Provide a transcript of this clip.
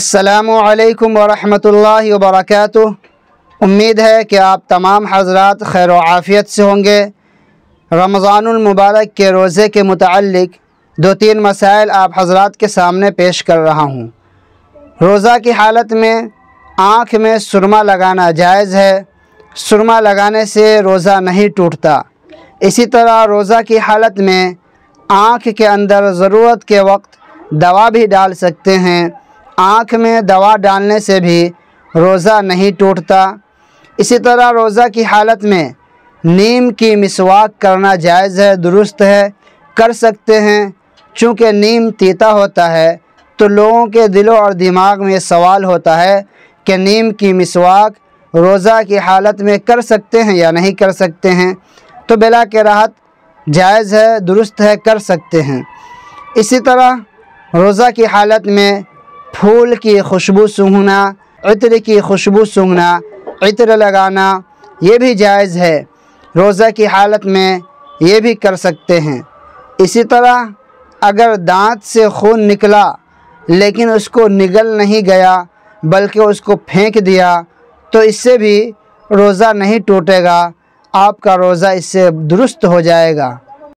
अस्सलामुअलैकुम वरहमतुल्लाहि वबरकातुह। उम्मीद है कि आप तमाम हज़रात खैर व आफ़ियत से होंगे। रमज़ानुल मुबारक के रोज़े के मुताल्लिक़ 2-3 मसाइल आप हज़रात के सामने पेश कर रहा हूँ। रोज़ा की हालत में आँख में सुरमा लगाना जायज़ है। सुरमा लगाने से रोज़ा नहीं टूटता। इसी तरह रोज़ा की हालत में आँख के अंदर ज़रूरत के वक्त दवा भी डाल सकते हैं। आँख में दवा डालने से भी रोज़ा नहीं टूटता। इसी तरह रोज़ा की हालत में नीम की मिसवाक करना जायज़ है, दुरुस्त है, कर सकते हैं। चूँकि नीम तीता होता है तो लोगों के दिलों और दिमाग में सवाल होता है कि नीम की मिसवाक रोज़ा की हालत में कर सकते हैं या नहीं कर सकते हैं। तो बिला कराहत जायज़ है, दुरुस्त है, कर सकते हैं। इसी तरह रोज़ा की हालत में फूल की खुशबू सूंघना, इत्र की खुशबू सूंघना, इत्र लगाना, ये भी जायज़ है। रोज़ा की हालत में ये भी कर सकते हैं। इसी तरह अगर दांत से खून निकला लेकिन उसको निगल नहीं गया बल्कि उसको फेंक दिया तो इससे भी रोज़ा नहीं टूटेगा, आपका रोज़ा इससे दुरुस्त हो जाएगा।